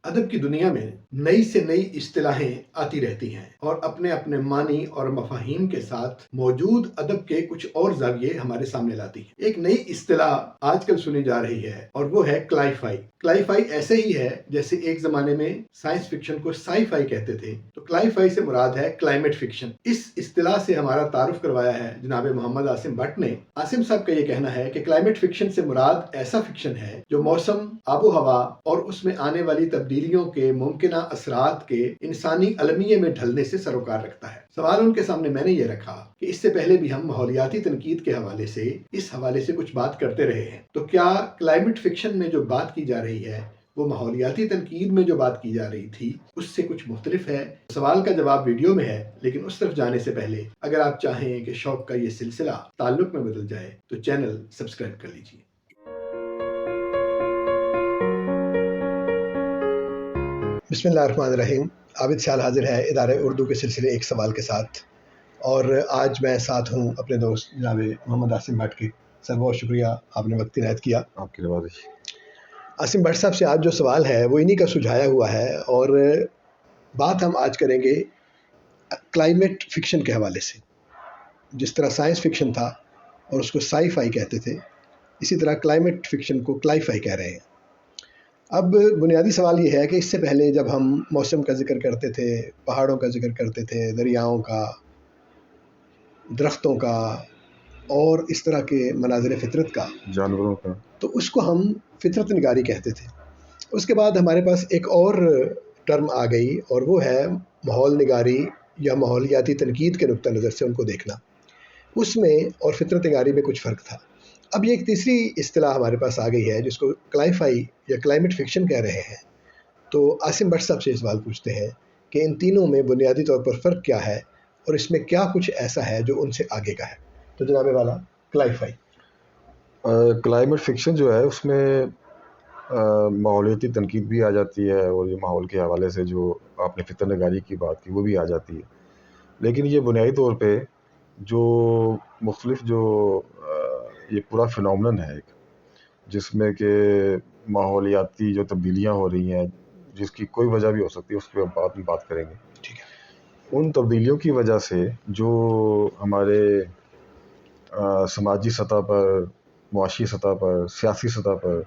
ادب کی دنیا میں نئی سے نئی اصطلاحیں آتی رہتی ہیں اور اپنے اپنے معنی اور مفاہیم کے ساتھ موجود ادب کے کچھ اور زاویے ہمارے سامنے لاتی ہیں۔ ایک نئی اصطلاح آج کل سنی جا رہی ہے اور وہ ہے کلائی فائی۔ کلائی فائی ایسے ہی ہے جیسے ایک زمانے میں سائنس فکشن کو سائی فائی کہتے تھے، تو کلائی فائی سے مراد ہے کلائمیٹ فکشن۔ اس اصطلاح سے ہمارا تعارف کروایا ہے جناب محمد عاصم بٹ نے۔ عاصم صاحب کا یہ کہنا ہے کہ کلائمیٹ فکشن سے مراد ایسا فکشن ہے جو موسم، آب و ہوا اور اس میں آنے والی تبدیلیوں کے ممکنہ اثرات کے انسانی المیے میں ڈھلنے سے سروکار رکھتا ہے۔ سوال ان کے سامنے میں نے یہ رکھا کہ اس سے پہلے بھی ہم ماحولیاتی تنقید کے حوالے سے اس حوالے سے کچھ بات کرتے رہے ہیں، تو کیا کلائمیٹ فکشن میں جو بات کی جا رہی ہے وہ ماحولیاتی تنقید میں جو بات کی جا رہی تھی اس سے کچھ مختلف ہے؟ سوال کا جواب ویڈیو میں ہے، لیکن اس طرف جانے سے پہلے اگر آپ چاہیں کہ شوق کا یہ سلسلہ تعلق میں بدل جائے تو چینل سبسکرائب کر لیجیے۔ بسم اللہ الرحمن الرحیم۔ عابد سیال حاضر ہے ادارہ اردو کے سلسلے ایک سوال کے ساتھ، اور آج میں ساتھ ہوں اپنے دوست جناب محمد عاصم بٹ کے۔ سر بہت شکریہ، آپ نے وقت عنایت کیا۔ آپ کی نوازش۔ عاصم بٹ صاحب سے آج جو سوال ہے وہ انہی کا سجھایا ہوا ہے، اور بات ہم آج کریں گے کلائمیٹ فکشن کے حوالے سے۔ جس طرح سائنس فکشن تھا اور اس کو سائی فائی کہتے تھے، اسی طرح کلائمیٹ فکشن کو کلائی فائی کہہ رہے ہیں۔ اب بنیادی سوال یہ ہے کہ اس سے پہلے جب ہم موسم کا ذکر کرتے تھے، پہاڑوں کا ذکر کرتے تھے، دریاؤں کا، درختوں کا اور اس طرح کے مناظر فطرت کا، جانوروں کا، تو اس کو ہم فطرت نگاری کہتے تھے۔ اس کے بعد ہمارے پاس ایک اور ٹرم آ گئی، اور وہ ہے ماحول نگاری یا ماحولیاتی تنقید کے نقطہ نظر سے ان کو دیکھنا۔ اس میں اور فطرت نگاری میں کچھ فرق تھا۔ اب یہ ایک تیسری اصطلاح ہمارے پاس آ گئی ہے جس کو کلائی فائی یا کلائمیٹ فکشن کہہ رہے ہیں۔ تو عاصم بٹ صاحب سے یہ سوال پوچھتے ہیں کہ ان تینوں میں بنیادی طور پر فرق کیا ہے، اور اس میں کیا کچھ ایسا ہے جو ان سے آگے کا ہے؟ تو جناب والا کلائی فائی۔ کلائمیٹ فکشن جو ہے اس میں ماحولیاتی تنقید بھی آ جاتی ہے، اور یہ ماحول کے حوالے سے جو آپ نے فطرت نگاری کی بات کی وہ بھی آ جاتی ہے، لیکن یہ بنیادی طور پہ جو مختلف جو یہ پورا فنومنن ہے ایک، جس میں کہ ماحولیاتی جو تبدیلیاں ہو رہی ہیں، جس کی کوئی وجہ بھی ہو سکتی ہے، اس پہ بعد میں بات کریں گے۔ ٹھیک ہے۔ ان تبدیلیوں کی وجہ سے جو ہمارے سماجی سطح پر، معاشی سطح پر، سیاسی سطح پر،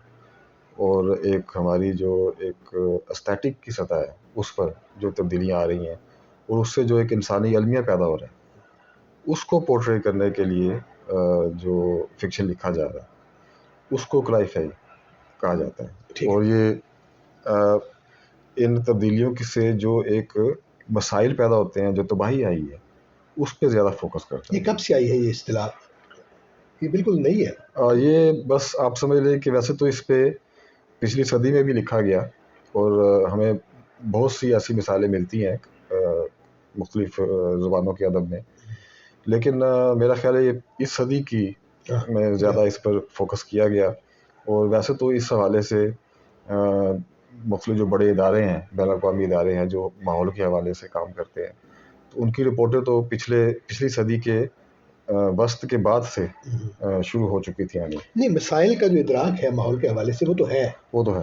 اور ایک ہماری جو ایک استھیٹک کی سطح ہے اس پر جو تبدیلیاں آ رہی ہیں، اور اس سے جو ایک انسانی المیہ پیدا ہو رہا ہے، اس کو پورٹری کرنے کے لیے جو فکشن لکھا جا رہا ہے اس کو کلائی فائی کہا جاتا ہے۔ اور یہ ان تبدیلیوں سے جو ایک مسائل پیدا ہوتے ہیں، جو تباہی آئی ہے، اس پہ زیادہ فوکس کرتا ہے۔ یہ کب سے آئی ہے یہ اصطلاح؟ یہ بالکل نئی ہے۔ یہ بس آپ سمجھ لیں کہ ویسے تو اس پہ پچھلی صدی میں بھی لکھا گیا، اور ہمیں بہت سی ایسی مثالیں ملتی ہیں مختلف زبانوں کے ادب میں، لیکن میرا خیال ہے یہ اس صدی کی میں زیادہ اس پر فوکس کیا گیا۔ اور ویسے تو اس حوالے سے مختلف جو بڑے ادارے ہیں، بین الاقوامی ادارے ہیں جو ماحول کے حوالے سے کام کرتے ہیں، تو ان کی رپورٹیں تو پچھلی صدی کے وسط کے بعد سے شروع ہو چکی تھی آنی۔ نہیں، مسائل کا جو ادراک ہے ماحول کے حوالے سے وہ تو ہے،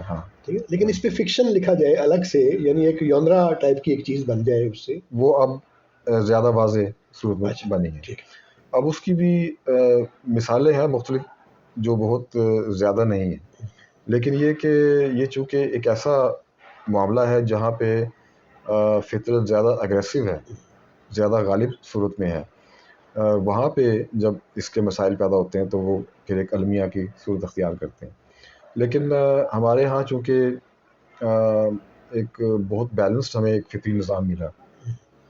ہاں ٹھیک ہے، لیکن اس پہ فکشن لکھا جائے الگ سے، یعنی ایک یونرا ٹائپ کی ایک چیز بن جائے اس سے، وہ اب زیادہ واضح صورت میں بنی ہے۔ ٹھیک ہے۔ اب اس کی بھی مثالیں ہیں مختلف جو بہت زیادہ نہیں ہیں، لیکن یہ کہ یہ چونکہ ایک ایسا معاملہ ہے جہاں پہ فطرت زیادہ اگریسو ہے، زیادہ غالب صورت میں ہے، وہاں پہ جب اس کے مسائل پیدا ہوتے ہیں تو وہ پھر ایک المیہ کی صورت اختیار کرتے ہیں۔ لیکن ہمارے ہاں چونکہ ایک بہت بیلنسڈ ہمیں ایک فطری نظام ملا،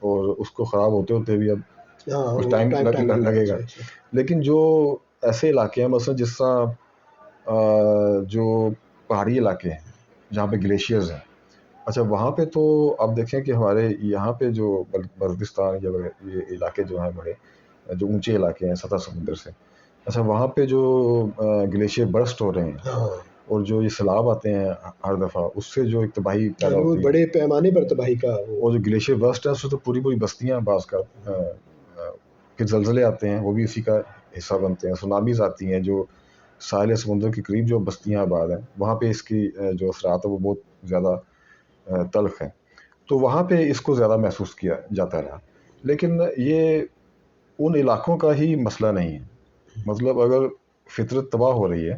اور اس کو خراب ہوتے ہوتے بھی اب کچھ ٹائم لگے گا، لیکن جو ایسے علاقے ہیں مثلا جس طرح جو پہاڑی علاقے ہیں جہاں پہ گلیشیئرز ہیں، اچھا وہاں پہ تو آپ دیکھیں کہ ہمارے یہاں پہ جو بلتستان یا یہ علاقے جو ہیں بڑے جو اونچے علاقے ہیں سطح سمندر سے، اچھا وہاں پہ جو گلیشیئر برسٹ ہو رہے ہیں اور جو یہ سیلاب آتے ہیں ہر دفعہ، اس سے جو ایک تباہی پیدا ہوتی ہے، بڑے پیمانے پر تباہی کا، اور جو گلیشیئر برسٹ ہے اس سے تو پوری بستیاں بعض کا، پھر زلزلے آتے ہیں وہ بھی اسی کا حصہ بنتے ہیں، سونامیز آتی ہیں جو ساحل سمندر کے قریب جو بستیاں آباد ہیں وہاں پہ اس کی جو اثرات ہے وہ بہت زیادہ تلخ ہیں، تو وہاں پہ اس کو زیادہ محسوس کیا جاتا رہا. لیکن یہ ان علاقوں کا ہی مسئلہ نہیں ہے. مطلب اگر فطرت تباہ ہو رہی ہے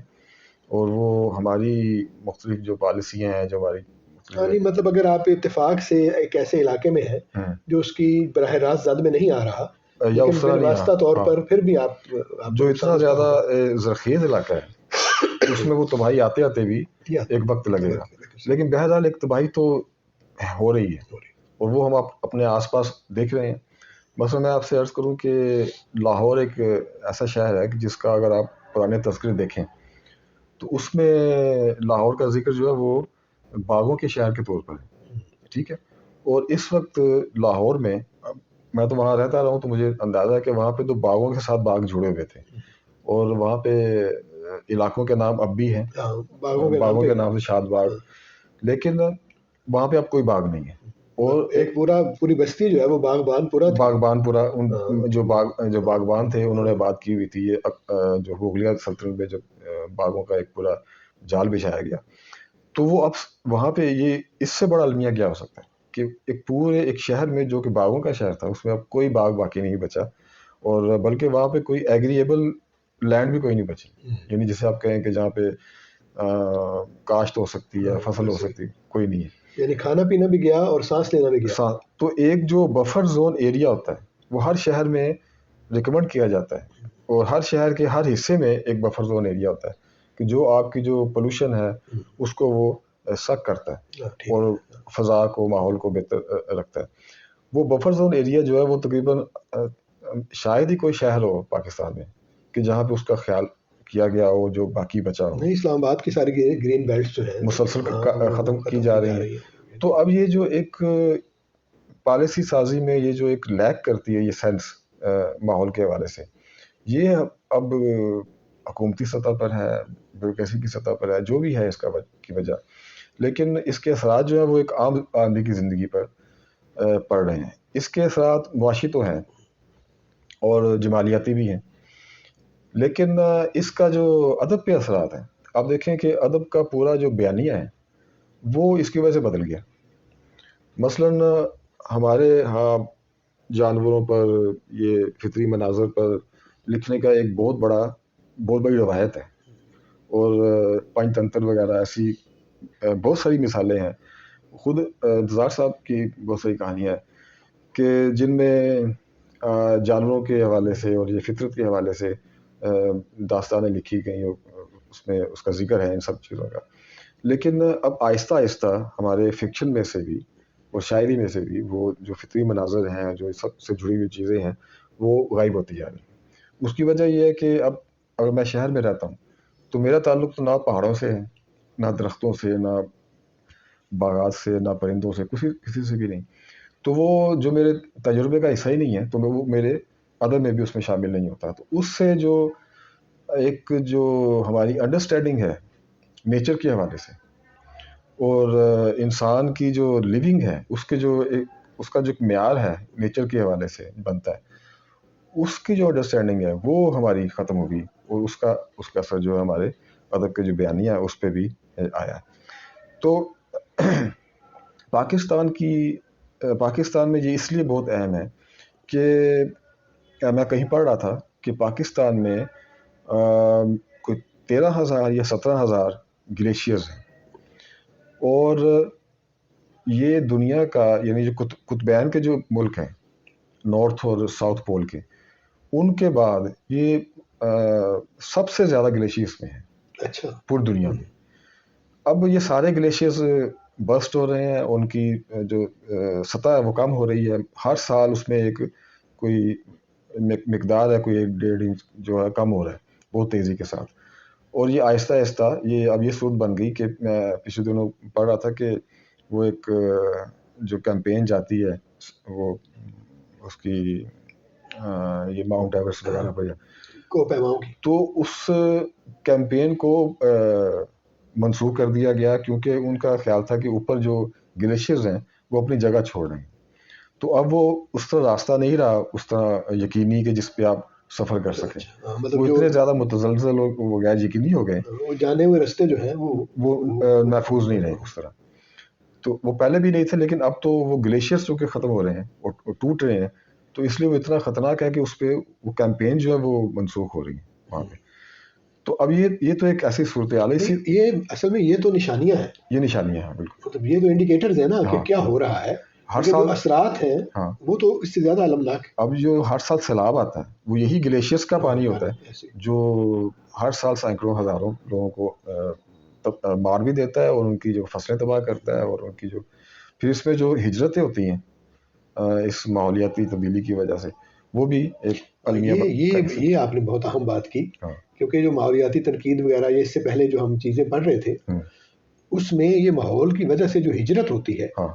اور وہ ہماری مختلف جو پالیسیاں ہیں، جو ہماری یعنی مطلب اگر آپ اتفاق سے ایک ایسے علاقے میں ہیں جو اس کی براہ راست زد میں نہیں آ رہا، یا لیکن اس طرح نہیں بالواسطہ طور پر پھر بھی آپ جو اتنا زیادہ زرخیز علاقہ ہے اس میں وہ تباہی آتے آتے بھی ایک وقت لگے گا. لیکن بہرحال ایک تباہی تو ہو رہی ہے اور وہ ہم اپنے آس پاس دیکھ رہے ہیں. مثلا میں آپ سے عرض کروں کہ لاہور ایک ایسا شہر ہے کہ جس کا اگر آپ پرانے تذکرے دیکھیں تو اس میں لاہور کا ذکر جو ہے وہ باغوں کے شہر کے طور پر ہے. ٹھیک ہے. اور اس وقت لاہور میں تو وہاں رہتا رہا ہوں تو مجھے اندازہ ہے کہ وہاں پہ تو باغوں کے ساتھ باغ جڑے ہوئے تھے اور وہاں پہ علاقوں کے نام اب بھی ہیں، باغوں کے نام سے شاد باغ، لیکن وہاں پہ اب کوئی باغ نہیں ہے. اور ایک پوری بستی جو ہے وہ باغبان پورا جو باغبان تھے انہوں نے بات کی ہوئی تھی. یہ جو مغلیہ سلطنت میں جو باغوں کا ایک پورا جال بچھایا گیا، تو وہ اب وہاں پہ یہ اس سے بڑا المیہ کیا ہو سکتا ہے کہ ایک پورے ایک شہر میں جو کہ باغوں کا شہر تھا اس میں اب کوئی باغ باقی نہیں بچا، اور بلکہ وہاں پہ کوئی ایگریبل لینڈ بھی کوئی نہیں بچی. یعنی جسے آپ کہیں کہ جہاں پہ کاشت ہو سکتی ہے، فصل ہو سکتی ہے، کوئی نہیں ہے. یعنی کھانا پینا بھی گیا اور سانس لینا بھی گیا. تو ایک جو بفر زون ایریا ہوتا ہے وہ ہر شہر میں ریکمنڈ کیا جاتا ہے، اور ہر شہر کے ہر حصے میں ایک بفر زون ایریا ہوتا ہے کہ جو آپ کی جو پولوشن ہے اس کو وہ سک کرتا ہے اور فضا کو، ماحول کو بہتر رکھتا ہے. وہ بفر زون ایریا جو ہے وہ تقریباً شاید ہی کوئی شہر ہو پاکستان میں کہ جہاں پہ اس کا خیال کیا گیا ہو جو باقی بچا ہو. نہیں، اسلام آباد کی ساری گرین بیلٹس جو ہے مسلسل ختم کی جا رہی ہیں. تو اب یہ جو ایک پالیسی سازی میں یہ جو ایک لیک کرتی ہے یہ سینس ماحول کے حوالے سے، یہ اب حکومتی سطح پر ہے، بیوروکریسی کی سطح پر ہے، جو بھی ہے اس کا کی وجہ، لیکن اس کے اثرات جو ہیں وہ ایک عام آدمی کی زندگی پر پڑ رہے ہیں. اس کے اثرات معاشی تو ہیں اور جمالیاتی بھی ہیں، لیکن اس کا جو ادب پہ اثرات ہیں، آپ دیکھیں کہ ادب کا پورا جو بیانیہ ہے وہ اس کی وجہ سے بدل گیا. مثلاً ہمارے ہاں جانوروں پر، یہ فطری مناظر پر لکھنے کا ایک بہت بڑی روایت ہے، اور پنچ تنتر وغیرہ ایسی بہت ساری مثالیں ہیں. خود انتظار صاحب کی بہت ساری کہانیاں ہیں کہ جن میں جانوروں کے حوالے سے اور یہ فطرت کے حوالے سے داستانیں لکھی گئیں، اس میں اس کا ذکر ہے ان سب چیزوں کا. لیکن اب آہستہ آہستہ ہمارے فکشن میں سے بھی اور شاعری میں سے بھی وہ جو فطری مناظر ہیں، جو سب سے جڑی ہوئی چیزیں ہیں، وہ غائب ہوتی جا رہی ہیں. اس کی وجہ یہ ہے کہ اب اگر میں شہر میں رہتا ہوں تو میرا تعلق تو نہ پہاڑوں سے ہے، نہ درختوں سے، نہ باغات سے، نہ پرندوں سے، کسی سے بھی نہیں. تو وہ جو میرے تجربے کا حصہ ہی نہیں ہے تو وہ میرے ادب میں بھی اس میں شامل نہیں ہوتا. تو اس سے جو ہماری انڈرسٹینڈنگ ہے نیچر کے حوالے سے اور انسان کی جو لیونگ ہے اس کا جو ایک معیار ہے نیچر کے حوالے سے بنتا ہے، اس کی جو انڈرسٹینڈنگ ہے وہ ہماری ختم ہوگی، اور اس کا اثر جو ہے ہمارے ادب کے جو بیانیہ ہے اس پہ بھی آیا. تو پاکستان میں یہ اس لیے بہت اہم ہے کہ میں کہیں پڑھ رہا تھا کہ پاکستان میں کوئی 13,000 یا 17,000 گلیشیئرز ہیں، اور یہ دنیا کا یعنی جو قطبین کے جو ملک ہیں نارتھ اور ساؤتھ پول کے، ان کے بعد یہ سب سے زیادہ گلیشیئرز میں ہیں. اچھا. پور دنیا میں اب یہ سارے گلیشیئرز برسٹ ہو رہے ہیں، ان کی جو سطح ہے وہ کم ہو رہی ہے. ہر سال اس میں ایک کوئی مقدار ہے، کوئی 1.5 انچ جو ہے کم ہو رہا ہے بہت تیزی کے ساتھ. اور یہ آہستہ آہستہ اب یہ صورت بن گئی کہ میں پچھلے دنوں پڑھ رہا تھا کہ وہ ایک جو کیمپین جاتی ہے وہ اس کی یہ ماؤنٹ ایورسٹ وغیرہ پر تو اس کیمپین کو منسوخ کر دیا گیا کیونکہ ان کا خیال تھا کہ اوپر جو گلیشیئرز ہیں وہ اپنی جگہ چھوڑ رہے ہیں. تو اب وہ اس طرح راستہ نہیں رہا اس طرح یقینی کہ جس پہ آپ سفر کر سکیں. وہ اتنے زیادہ متزلزل ہو گئے، یقینی ہو گئے، جانے ہوئے راستے جو ہیں وہ محفوظ نہیں رہے اس طرح. تو وہ پہلے بھی نہیں تھے، لیکن اب تو وہ گلیشیئرس جو کہ ختم ہو رہے ہیں اور ٹوٹ رہے ہیں، تو اس لیے وہ اتنا خطرناک ہے کہ اس پہ وہ کیمپین جو ہے وہ منسوخ ہو رہی ہے وہاں پہ. تو اب یہ تو ایک ایسی صورتحال ہے. یہ اصل میں یہ تو نشانیاں ہیں، یہ نشانیاں ہیں بالکل. مطلب یہ تو انڈیکیٹرز ہیں نا کہ ہاں، کیا ہو رہا ہے. ہر لیکن سال جو اثرات ہیں ہاں وہ تو اس سے زیادہ المناک ہے. اب جو ہر سال سیلاب آتا ہے وہ یہی گلیشیئرس کا پانی ہوتا ہے ایسے. جو ہر سال سینکڑوں ہزاروں لوگوں کو مار بھی دیتا ہے اور ان کی جو فصلیں تباہ کرتا ہے، اور ان کی جو پھر اس میں جو ہجرتیں ہوتی ہیں اس ماحولیاتی تبدیلی کی وجہ سے، وہ بھی ایک المیہ یہ آپ نے بہت اہم بات کی، ہاں کیونکہ جو ماحولیاتی تنقید وغیرہ یہ اس سے پہلے جو ہم چیزیں پڑھ رہے تھے اس میں یہ ماحول کی وجہ سے جو ہجرت ہوتی ہے ہاں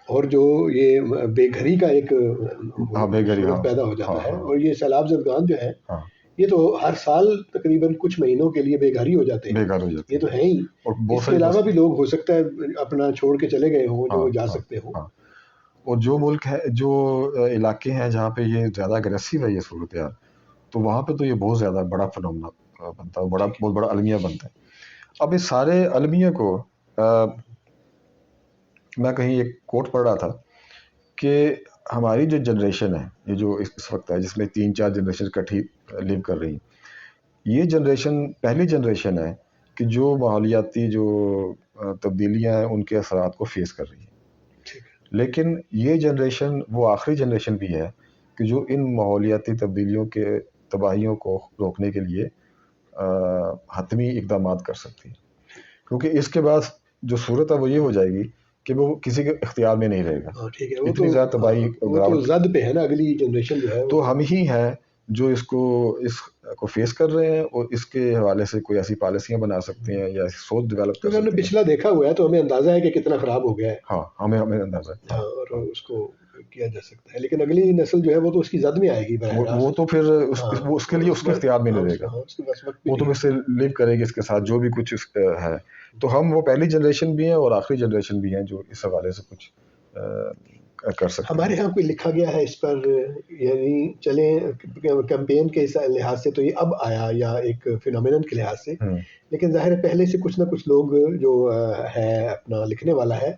اور جو یہ بے گھری کا ایک بے گھری صورت پیدا ہو جاتا ہے، ہاں اور یہ سیلاب زدگان جو ہے ہاں یہ تو ہر سال تقریباً کچھ مہینوں کے لیے بے گھر ہی ہو جاتے ہیں. بے گھر ہو جاتے یہ تو ہے ہی. اور اس بہت کے ساری علاوہ بھی لوگ ہو سکتا ہے اپنا چھوڑ کے چلے گئے ہوں جو جا سکتے ہوں. ہاں. اور جو ملک ہے، جو علاقے ہیں جہاں پہ یہ زیادہ اگریسو ہے یہ صورتحال، تو وہاں پہ تو یہ بہت زیادہ بڑا فنومنا بنتا ہے، بہت بڑا المیہ بنتا ہے. اب اس سارے المیہ کو میں کہیں ایک کوٹ پڑھ رہا تھا کہ ہماری جو جنریشن ہے، یہ جو اس وقت ہے جس میں 3-4 جنریشن اکٹھی لیو کر رہی ہیں، یہ جنریشن پہلی جنریشن ہے کہ جو ماحولیاتی جو تبدیلیاں ہیں ان کے اثرات کو فیس کر رہی ہے. لیکن یہ جنریشن وہ آخری جنریشن بھی ہے کہ جو ان ماحولیاتی تبدیلیوں کے تباہیوں کو روکنے کے لیے حتمی اقدامات کر سکتی ہے، کیونکہ اس کے بعد جو صورت ہے وہ یہ ہو جائے گی کہ وہ کسی کے اختیار میں نہیں رہے گا. ٹھیک ہے. اتنی زیادہ تباہی وہ تو زد پہ ہے نا، اگلی جنریشن جو ہے تو ہم ہی ہیں جو اس کو فیس کر رہے ہیں، اور اس کے حوالے سے کوئی ایسی پالیسیاں بنا سکتے ہیں یا سوچ ڈیولپ کر کیونکہ ہم نے سکتے ہیں. پچھلا دیکھا ہوا ہے تو ہمیں اندازہ ہے کہ کتنا خراب ہو گیا ہے. ہاں ہمیں اندازہ ہے. اور اس کو کیا جا سکتا ہے، لیکن اگلی نسل جو ہے وہ تو اس کی زد میں آئے گی. وہ تو پھر اس کے لیے اس کے اختیار میں نہیں رہے گا، وہ تو اس سے لیو کرے گی اس کے ساتھ جو بھی کچھ ہے. تو ہم وہ پہلی جنریشن بھی ہیں اور آخری جنریشن بھی ہیں جو اس حوالے سے کچھ کر سکتے ہیں. ہمارے ہاں کوئی لکھا گیا ہے اس پر، یعنی چلیں کیمپین کے لحاظ سے تو یہ اب آیا یا ایک فینومینن کے لحاظ سے، لیکن ظاہر ہے پہلے سے کچھ نہ کچھ لوگ جو ہے اپنا لکھنے والا ہے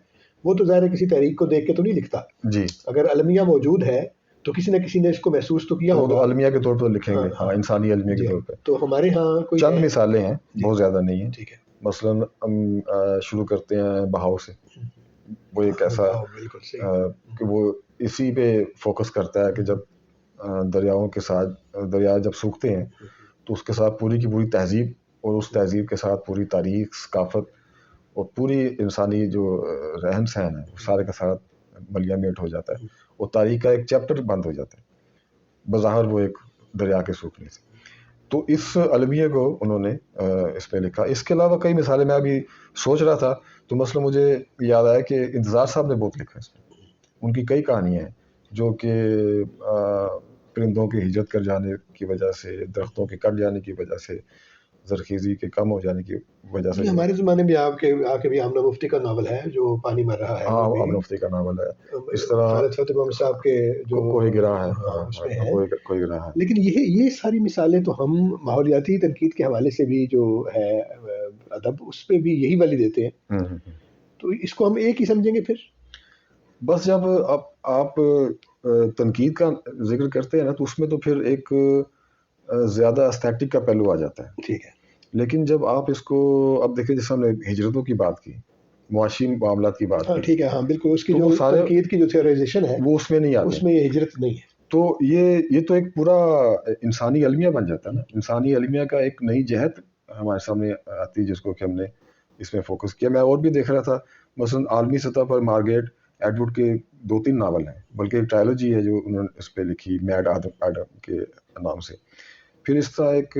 وہ تو ظاہر ہے کسی تحریک کو دیکھ کے تو نہیں لکھتا. جی اگر المیہ موجود ہے تو کسی نہ کسی نے اس کو محسوس تو کیا ہوگا. وہ المیہ کے طور پر لکھیں گے. ہاں انسانی المیہ کے طور پہ. تو ہمارے ہاں کوئی چند مثالیں ہیں، بہت زیادہ نہیں ہیں. ٹھیک ہے. مثلاً ہم شروع کرتے ہیں بہاؤ سے. وہ ایک ایسا کہ وہ اسی پہ فوکس کرتا ہے کہ جب دریاؤں کے ساتھ دریا جب سوکھتے ہیں تو اس کے ساتھ پوری کی پوری تہذیب، اور اس تہذیب کے ساتھ پوری تاریخ، ثقافت اور پوری انسانی جو رہن سہن ہے وہ سارے کے ساتھ ملیا میٹ ہو جاتا ہے، اور تاریخ کا ایک چیپٹر بند ہو جاتا ہے بظاہر وہ ایک دریا کے سوکھنے سے. تو اس المیہ کو انہوں نے اس پہ لکھا. اس کے علاوہ کئی مثالیں میں ابھی سوچ رہا تھا تو مثلا مجھے یاد آیا کہ انتظار صاحب نے بہت لکھا اس میں. ان کی کئی کہانیاں ہیں جو کہ پرندوں کی ہجرت کر جانے کی وجہ سے، درختوں کے کٹ جانے کی وجہ سے، زرخیزی کے کم ہو جانے کی وجہ سے. ہمارے زمانے میں آپ کے بھی آمنہ مفتی کا ناول ہے جو پانی مر رہا ہے. ہاں آمنہ مفتی کا ناول ہے. اس طرح خالد فتح محمد صاحب کے جو کوئی گرا ہے، اس میں ہے. کوئی گرا ہے. لیکن یہ ساری مثالیں تو ہم ماحولیاتی تنقید کے حوالے سے بھی جو ہے ادب اس پہ بھی یہی والی دیتے ہیں. تو اس کو ہم ایک ہی سمجھیں گے پھر. بس جب آپ تنقید کا ذکر کرتے ہیں نا تو اس میں تو پھر ایک زیادہ استھیٹک کا پہلو آ جاتا ہے. ٹھیک ہے. لیکن جب آپ اس کو اب دیکھیں، جیسے ہم نے ہجرتوں کی بات کی، معاشی معاملات کی بات کی، ٹھیک ہے. ہاں بالکل. اس کی جو تنقید کی جو تھیوریزیشن ہے وہ اس میں نہیں آتی، اس میں یہ ہجرت نہیں ہے. تو یہ تو ایک پورا انسانی المیہ بن جاتا ہے نا. انسانی المیہ کا ایک نئی جہت ہمارے سامنے آتی ہے جس کو کہ ہم نے اس میں فوکس کیا. میں اور بھی دیکھ رہا تھا مثلا عالمی سطح پر مارگریٹ ایٹوڈ کے 2-3 ناول ہیں، بلکہ ایک ٹرائلوجی ہے جو انہوں نے اس پہ لکھی میڈ آدم کے نام سے. پھر اس طرح ایک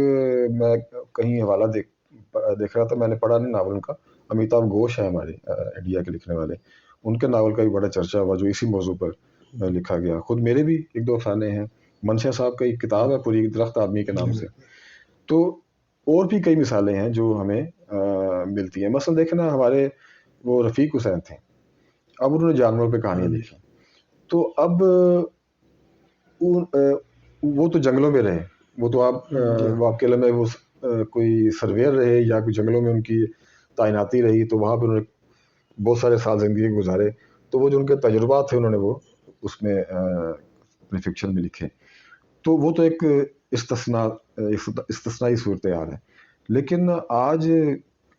میں کہیں حوالہ دیکھ رہا تھا، میں نے پڑھا نہیں ناول ان کا، امیتابھ گھوش ہیں ہمارے انڈیا کے لکھنے والے، ان کے ناول کا بھی بڑا چرچا ہوا جو اسی موضوع پر لکھا گیا. خود میرے بھی 1-2 افسانے ہیں. منشا صاحب کا ایک کتاب ہے پوری، درخت آدمی کے نام سے. تو اور بھی کئی مثالیں ہیں جو ہمیں ملتی ہیں. مثلا دیکھنا ہمارے وہ رفیق حسین تھے، اب انہوں نے جانوروں پہ کہانیاں لکھی. تو اب وہ تو جنگلوں میں رہے، وہ تو آپ کے علم میں وہ کوئی سرویئر رہے یا کوئی جنگلوں میں ان کی تعیناتی رہی، تو وہاں پہ انہوں نے بہت سارے سال زندگی گزارے، تو وہ جو ان کے تجربات تھے انہوں نے وہ اس میں اپنے فکشن میں لکھے. تو وہ تو ایک استثنائی صورتحال ہے. لیکن آج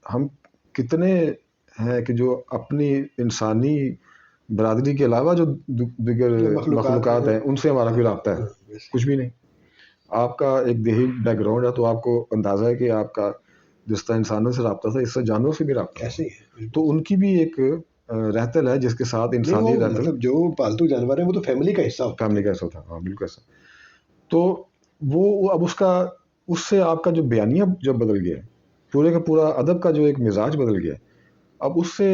ہم کتنے ہیں کہ جو اپنی انسانی برادری کے علاوہ جو دیگر مخلوقات ہیں ان سے ہمارا کوئی رابطہ ہے؟ کچھ بھی نہیں. آپ کا ایک دیہی بیک گراؤنڈ ہے تو آپ کو اندازہ ہے کہ آپ کا جس طرح انسانوں سے رابطہ تھا اس سے جانوروں سے بھی رابطہ ایسے ہی ہے. تو ان کی بھی ایک رہتل ہے جس کے ساتھ انسانی رہتل، مطلب جو پالتو جانور ہیں وہ تو فیملی کا حصہ ہوتا ہے. فیملی کا ایسا ہوتا ہے. ہاں بالکل ایسا. تو وہ اب اس سے آپ کا جو بیانیہ جب بدل گیا، پورے کا پورا ادب کا جو ایک مزاج بدل گیا، اب اس سے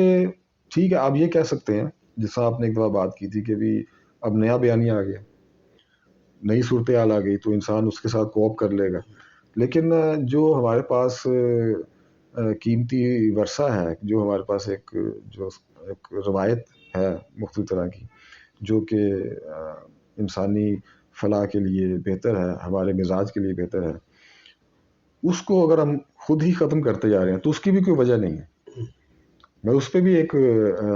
ٹھیک ہے آپ یہ کہہ سکتے ہیں جیسا آپ نے ایک دفعہ بات کی تھی کہ بھی اب نیا بیانیہ آ گیا، نئی صورتحال آ گئی تو انسان اس کے ساتھ کوپ کر لے گا. لیکن جو ہمارے پاس قیمتی ورثہ ہے، جو ہمارے پاس ایک روایت ہے مختلف طرح کی جو کہ انسانی فلاح کے لیے بہتر ہے، ہمارے مزاج کے لیے بہتر ہے، اس کو اگر ہم خود ہی ختم کرتے جا رہے ہیں تو اس کی بھی کوئی وجہ نہیں ہے. میں اس پہ بھی ایک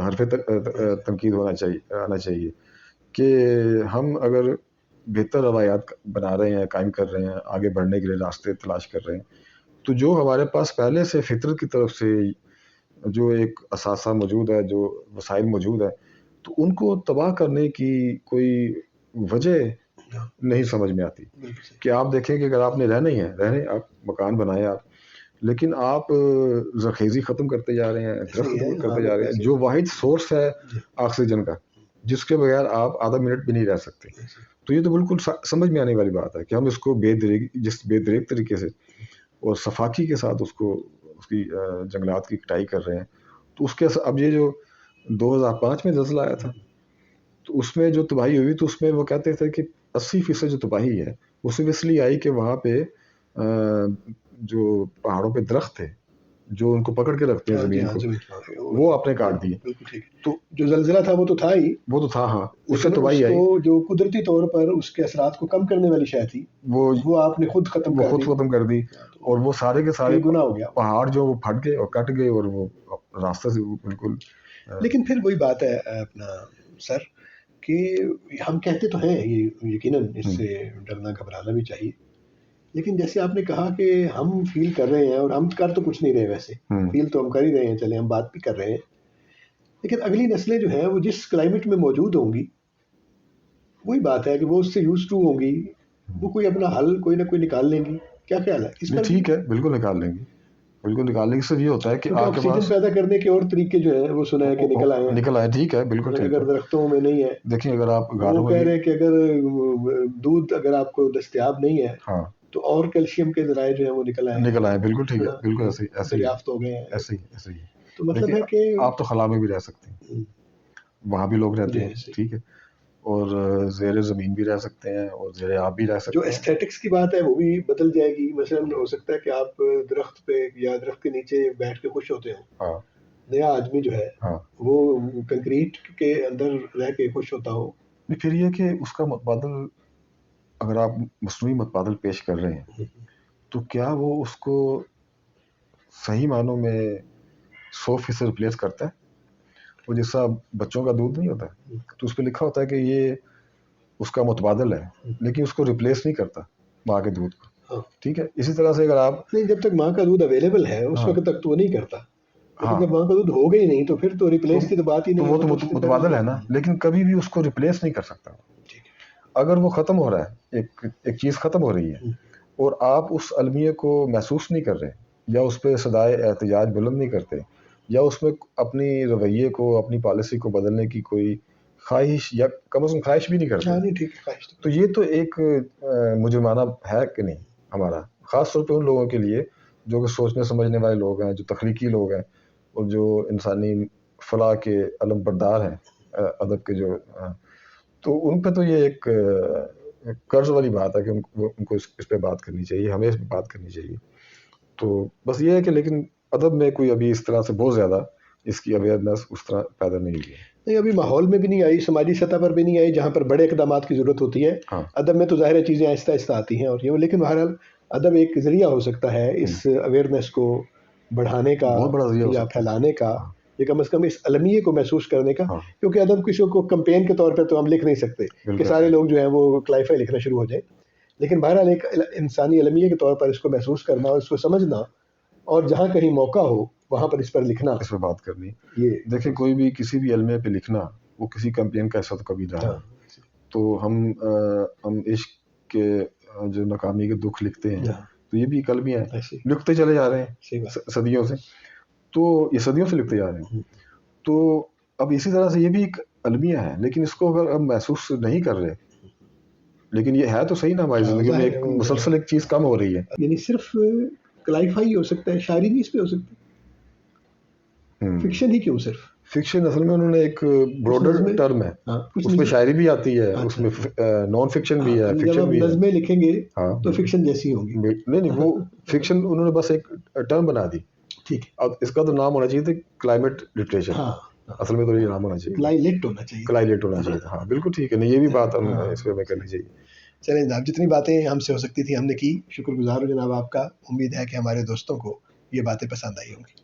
حرف تنقید آنا چاہیے کہ ہم اگر بہتر روایات بنا رہے ہیں، قائم کر رہے ہیں، آگے بڑھنے کے لیے راستے تلاش کر رہے ہیں، تو جو ہمارے پاس پہلے سے فطرت کی طرف سے جو ایک اثاثہ موجود ہے، جو وسائل موجود ہے، تو ان کو تباہ کرنے کی کوئی وجہ نہیں سمجھ میں آتی. کہ آپ دیکھیں کہ اگر آپ نے رہنا ہی ہے، رہنے آپ مکان بنائے آپ، لیکن آپ زرخیزی ختم کرتے جا رہے ہیں، درخت ختم کرتے جا رہے ہیں، جو واحد سورس ہے آکسیجن کا جس کے بغیر آپ آدھا منٹ بھی نہیں رہ سکتے. تو یہ تو بالکل سمجھ میں آنے والی بات ہے کہ ہم اس کو بے دریغ طریقے سے اور صفاقی کے ساتھ اس کی جنگلات کی کٹائی کر رہے ہیں. تو اس کے اب یہ جو 2005 میں زلزلہ آیا تھا تو اس میں جو تباہی ہوئی تو اس میں وہ کہتے تھے کہ 80% جو تباہی ہے وہ صرف اس لیے آئی کہ وہاں پہ جو پہاڑوں پہ درخت تھے جو ان کو پکڑ کے رکھتے ہیں زمین کو، وہ آپ نے کاٹ دیے. تو جو زلزلہ تھا وہ تو تھا ہی، وہ تو تھا ہاں، اس سے تباہی آئی. جو قدرتی طور پر اس کے اثرات کو کم کرنے والی شے تھی وہ آپ نے خود ختم کر دی اور وہ سارے کے سارے گناہ ہو گیا. پہاڑ جو وہ پھٹ گئے اور کٹ گئے اور وہ راستہ سے بالکل. لیکن پھر وہی بات ہے اپنا سر کہ ہم کہتے تو ہیں یہ یقیناً اس سے ڈرنا گھبرانا بھی چاہیے، لیکن جیسے آپ نے کہا کہ ہم فیل کر رہے ہیں اور ہم کر تو کچھ نہیں رہے، ویسے فیل تو ہم کر ہی رہے ہیں، چلے ہم بات بھی کر رہے ہیں، لیکن اگلی نسلیں جو ہیں وہ جس کلائمیٹ میں موجود ہوں گی وہی بات ہے کہ وہ اس سے یوز ٹو ہوں گی، وہ کوئی اپنا حل کوئی نہ کوئی نکال لیں گی. کیا خیال ہے اس پر؟ ٹھیک ہے، بالکل نکال لیں گے، بالکل نکال لیں گے. صرف یہ ہوتا ہے کہ آپ کے آکسیجن پیدا کرنے کے اور طریقے جو ہیں وہ سنا ہے کہ نکل آئے. ٹھیک ہے، بالکل ٹھیک ہے. اگر درختوں میں نہیں ہے، دیکھیں اگر آپ وہ کہہ رہے ہیں کہ اگر دودھ اگر آپ کو دستیاب نہیں ہے ہاں تو اور کیلشیم کے ذرائع جو ہیں وہ نکل آئے. بالکل ٹھیک ہے، بالکل ایسے ہی دریافت ہو گئے ہیں. ایسے ہی. تو مطلب ہے کہ آپ تو خلا میں بھی رہ سکتے ہیں، وہاں بھی لوگ رہتے ہیں، ٹھیک ہے، اور زیر زمین بھی رہ سکتے ہیں اور زیر آب بھی رہ سکتے ہیں. جو ایستھیٹکس کی بات ہے وہ بھی بدل جائے گی. مثلا ہو سکتا ہے کہ آپ درخت پہ یا درخت کے نیچے بیٹھ کے خوش ہوتے ہو، نیا آدمی جو ہے وہ کنکریٹ کے اندر رہ کے خوش ہوتا ہو. پھر یہ کہ اس کا متبادل اگر آپ مصنوعی متبادل پیش کر رہے ہیں تو کیا وہ اس کو صحیح معنوں میں 100% ریپلیس کرتا ہے؟ وہ جیسا بچوں کا دودھ نہیں ہوتا تو اس پہ لکھا ہوتا ہے کہ یہ اس کا متبادل ہے لیکن اس کو ریپلیس نہیں کرتا ماں کے دودھ کو. ٹھیک ہے، اسی طرح سے اگر آپ نہیں، جب تک ماں کا دودھ اویلیبل ہے اس وقت تک تو وہ نہیں کرتا، لیکن جب ماں کا دودھ ہو گئی نہیں تو پھر تو ریپلیس کی تو بات ہی نہیں. وہ تو متبادل ہے نا، لیکن کبھی بھی اس کو ریپلیس نہیں کر سکتا. اگر وہ ختم ہو رہا ہے، ایک چیز ختم ہو رہی ہے اور آپ اس المیہ کو محسوس نہیں کر رہے یا اس پہ صدائے احتجاج بلند نہیں کرتے یا اس میں اپنی رویے کو، اپنی پالیسی کو بدلنے کی کوئی خواہش یا کم از کم خواہش بھی نہیں کرتے، تو یہ تو ایک مجرمانہ ہے کہ نہیں ہمارا، خاص طور پہ ان لوگوں کے لیے جو کہ سوچنے سمجھنے والے لوگ ہیں، جو تخلیقی لوگ ہیں اور جو انسانی فلاح کے علم بردار ہیں ادب کے جو، تو ان پہ تو یہ ایک قرض والی بات ہے کہ ان کو اس پہ بات کرنی چاہیے، ہمیں اس پہ بات کرنی چاہیے. تو بس یہ ہے کہ لیکن ادب میں کوئی ابھی اس طرح سے بہت زیادہ اس کی اویئرنیس اس طرح پیدا نہیں ہوئی ہے. نہیں، ابھی ماحول میں بھی نہیں آئی، سماجی سطح پر بھی نہیں آئی جہاں پر بڑے اقدامات کی ضرورت ہوتی ہے. ادب میں تو ظاہر ہے چیزیں آہستہ آہستہ آتی ہیں اور یہ، لیکن بہرحال ادب ایک ذریعہ ہو سکتا ہے اس اویئرنیس کو بڑھانے کا یا پھیلانے کا. یہ کم از کم اس المیے کو محسوس کرنے کا. ہاں کیونکہ ادب کسی کو کمپین کے طور پہ تو ہم لکھ نہیں سکتے کہ بالکل سارے لوگ جو ہیں وہ کلائفائی لکھنا شروع ہو جائیں، لیکن بہرحال ایک انسانی المیے کے طور پر اس کو محسوس کرنا اور اس کو سمجھنا، اور جہاں کہیں موقع ہو وہاں پر اس پر لکھنا. اس پہ بات کرنی. یہ دیکھیں کوئی بھی کسی بھی المیہ پہ لکھنا وہ کسی کمپین کا حصہ تو کبھی نہ ہے. ہاں تو ہم عشق کے جو ناکامی کے دکھ لکھتے ہیں ہاں تو یہ بھی ایک المیہ ہے، ایسے لکھتے چلے جا رہے صحیح ہیں بات. صدیوں سے. تو یہ صدیوں سے لکھتے جا رہے ہیں. تو اب اسی طرح سے یہ بھی ایک المیہ ہے، لیکن اس کو اگر ہم محسوس نہیں کر رہے، لیکن یہ ہے تو صحیح نا ہماری زندگی میں ایک مسلسل ایک چیز کم ہو رہی ہے. یعنی صرف کلائفائی ہو سکتا ہے، شاعری نہیں اس پہ ہو سکتی، فکشن ہی کیوں صرف. فکشن اصل میں انہوں نے ایک براڈر ٹرم ہے، اس میں شاعری بھی آتی ہے، اس میں نان فکشن بھی ہے، جب فکشن آپ بھی ہے. نظمیں لکھیں گے ہاں تو فکشن جیسی ہوں گی. نہیں وہ فکشن انہوں نے بس ایک ٹرم بنا دی. ٹھیک ہے. اب اس کا تو نام ہونا چاہیے تھا کلائمیٹ لٹریچر. ہاں اصل میں تو یہ نام ہونا چاہیے، کلائلیٹ ہونا چاہیے. کلائلیٹ ہونا چاہیے. ہاں بالکل ٹھیک ہے. نہیں یہ بھی بات ہم اس پہ ہمیں کرنی چاہیے. چلیں جناب، جتنی باتیں ہم سے ہو سکتی تھی ہم نے کی. شکر گزار ہوں جناب آپ کا. امید ہے کہ ہمارے دوستوں کو یہ باتیں پسند آئی ہوں گی.